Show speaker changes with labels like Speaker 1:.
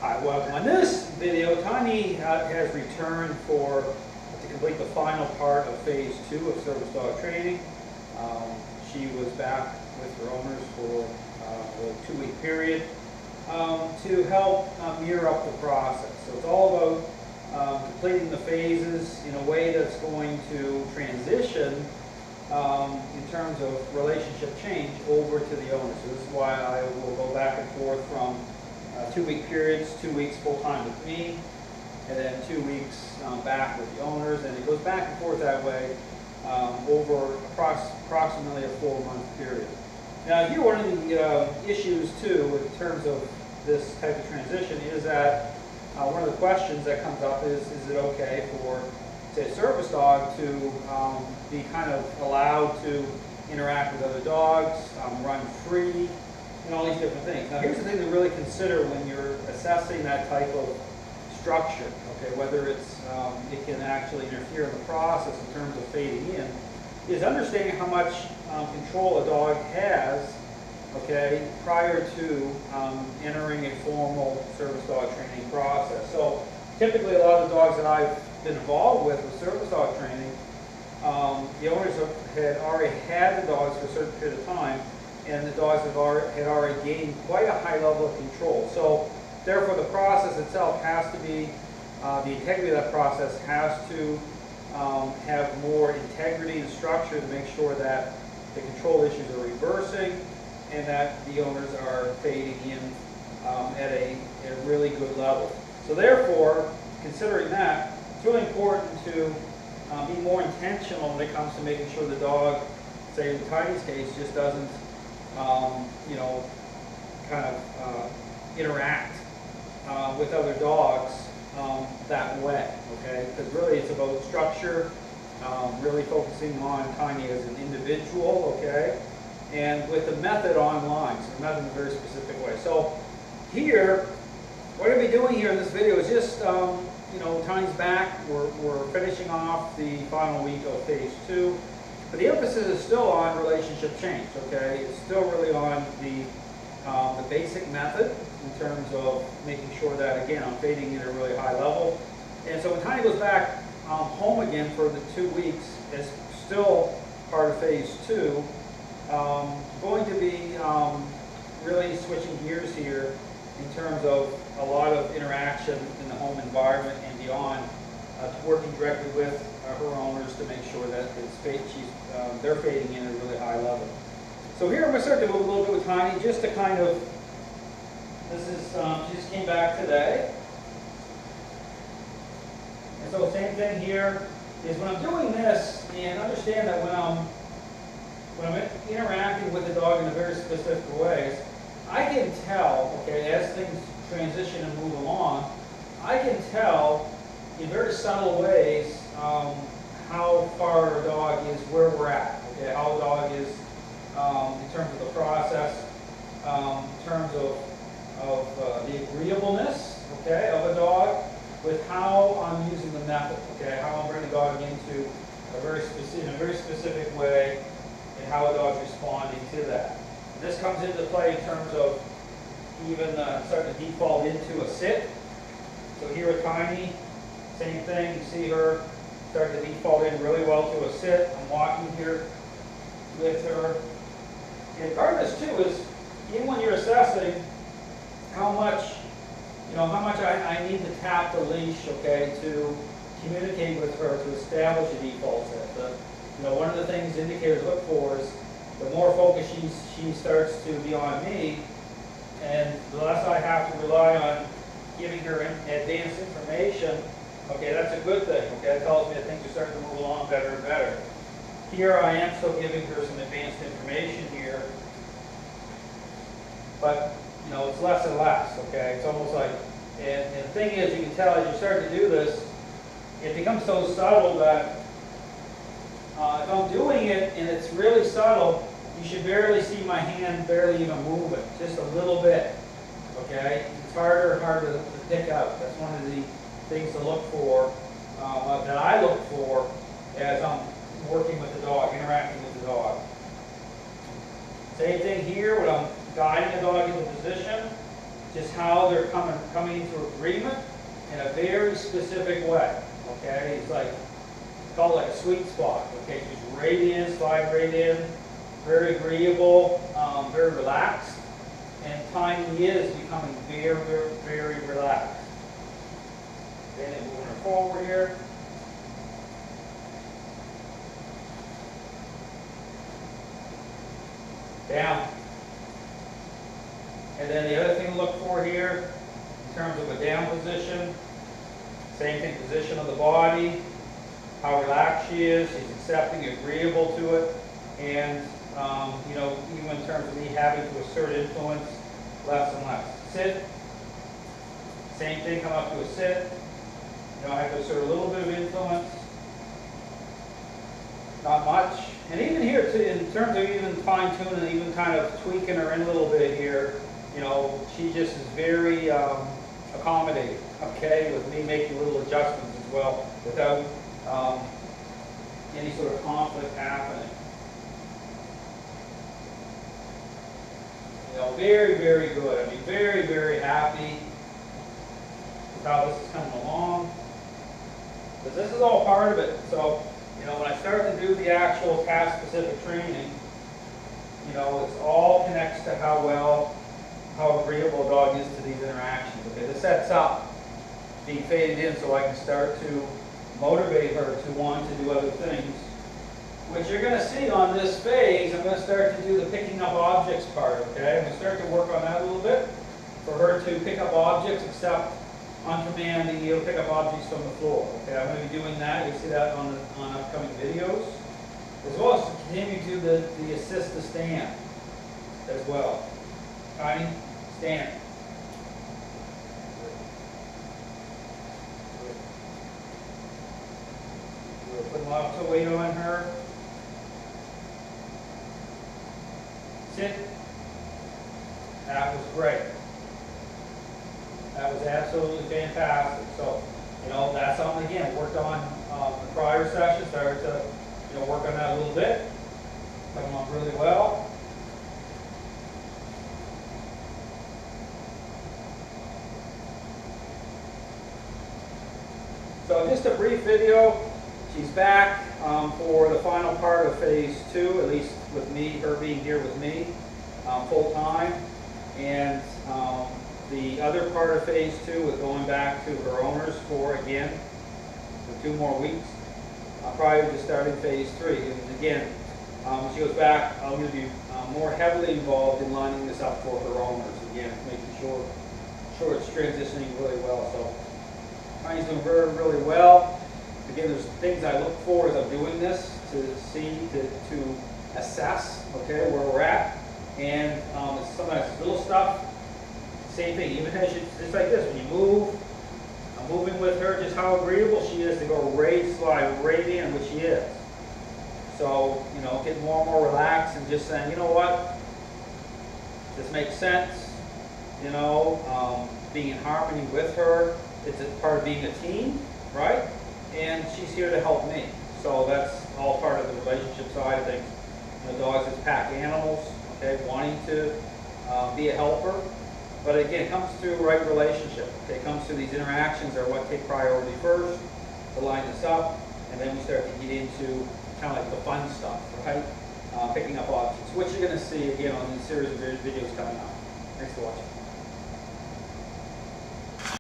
Speaker 1: Hi, welcome. On this video, Tiny has returned to complete the final part of phase 2 of service dog training. She was back with her owners for a 2-week period to help mirror up the process. So it's all about completing the phases in a way that's going to transition in terms of relationship change over to the owner. So this is why I will go back and forth from 2-week periods, 2 weeks full-time with me, and then 2 weeks back with the owners, and it goes back and forth that way over approximately a 4-month period. Now here, one of the issues too in terms of this type of transition is that one of the questions that comes up is it okay for, say, a service dog to be kind of allowed to interact with other dogs, run free, and all these different things. Now here's the thing to really consider when you're assessing that type of structure, okay, whether it can actually interfere in the process in terms of fading in, is understanding how much control a dog has, okay, prior to entering a formal service dog training process. So typically a lot of the dogs that I've been involved with service dog training, the owners had already had the dogs for a certain period of time, and the dogs had already gained quite a high level of control. So therefore the process itself has to be, the integrity of that process has to have more integrity and structure to make sure that the control issues are reversing and that the owners are fading in at a really good level. So therefore, considering that, it's really important to be more intentional when it comes to making sure the dog, say in Tiny's case, just doesn't kind of interact with other dogs that way, okay? Because really it's about structure, really focusing on Tiny as an individual, okay? And with the method online, so the method in a very specific way. So here, what I'm going to be doing here in this video is just, Tiny's back. We're finishing off the final week of phase 2. But the emphasis is still on relationship change, okay? It's still really on the basic method in terms of making sure that, again, I'm fading in at a really high level. And so when Tiny goes back home again for the 2 weeks, it's still part of phase 2. Going to be really switching gears here in terms of a lot of interaction in the home environment and beyond, working directly with her owners to make sure that they're fading in at a really high level. So here I'm going to start to move a little bit with Tiny just to kind of, she just came back today. And so same thing here is when I'm doing this, and understand that when I'm interacting with the dog in a very specific ways, I can tell, okay, as things transition and move along, I can tell in very subtle ways how far a dog is where we're at, okay, how a dog is in terms of the process, in terms of the agreeableness, okay, of a dog with how I'm using the method, okay, how I'm bringing the dog into a very specific way and how a dog's responding to that. And this comes into play in terms of even starting to default into a sit. So here with Tiny, same thing, you see her start to default in really well to a sit. I'm walking here with her. And part of this too is, even when you're assessing how much I need to tap the leash, okay, to communicate with her to establish a default set. One of the things indicators look for is the more focused she starts to be on me, and the less I have to rely on giving her advanced information, okay, that's a good thing, okay, that tells me that things are starting to move along better and better. Here I am still giving her some advanced information here, but, it's less and less, okay, it's almost like, and the thing is, you can tell as you start to do this, it becomes so subtle that if I'm doing it and it's really subtle, you should barely see my hand barely even move it, just a little bit, okay? It's harder and harder to pick out. That's one of the things to look for, that I look for as I'm working with the dog, interacting with the dog. Same thing here when I'm guiding the dog into position. just how they're coming into agreement in a very specific way. Okay, it's like called like a sweet spot. Okay, she's right in, slide right in, very agreeable, very relaxed, and Tiny is becoming very, very, very relaxed. Okay, and moving her forward here. Down. And then the other thing to look for here, in terms of a down position, same thing, position of the body, how relaxed she is, she's accepting, agreeable to it, and you know, even in terms of me having to assert influence, less and less. Sit. Same thing, come up to a sit. You know, I have to assert a little bit of influence. Not much. And even here, too, in terms of even fine-tuning and even kind of tweaking her in a little bit here, you know, she just is very accommodating, okay, with me making little adjustments as well without any sort of conflict happening. You know, very, very good. I mean, very, very happy with how this is coming along. Because this is all part of it. So, you know, when I start to do the actual task-specific training, you know, it's all connects to how agreeable a dog is to these interactions. Okay, this sets up being faded in so I can start to motivate her to want to do other things. Which you're going to see on this phase, I'm going to start to do the picking up objects part, okay? I'm going to start to work on that a little bit for her to pick up objects, except on command, being able to pick up objects from the floor. Okay, I'm going to be doing that. You'll see that on upcoming videos. As well as to continue to do the assist to stand as well. Tiny, stand. We'll put lots of weight on her. Sit. That was great. That was absolutely fantastic. So, you know, that's something, again, worked on the prior session, started to, you know, work on that a little bit. Coming along really well. So just a brief video. She's back for the final part of phase 2, at least with me, her being here with me full time. And the other part of phase 2 is going back to her owners for 2 more weeks, prior to starting phase 3. And again, when she goes back, I'm going to be more heavily involved in lining this up for her owners. Again, making sure it's transitioning really well. So Tiny's doing really well. Again, there's things I look for as I'm doing this to see, to assess, okay, where we're at. And sometimes little stuff. Same thing, even as it's like this, when you move, I'm moving with her, just how agreeable she is to go slide right in, which she is. So, you know, getting more and more relaxed and just saying, you know what, this makes sense, you know, being in harmony with her, it's a part of being a team, right? And she's here to help me. So that's all part of the relationship side of things. You know, dogs as pack animals, okay, wanting to be a helper. But again, it comes through right relationship. Okay, it comes through these interactions are what take priority first to line this up, and then we start to get into kind of like the fun stuff, right? Picking up objects, which you're going to see again on the series of videos coming up. Thanks for watching.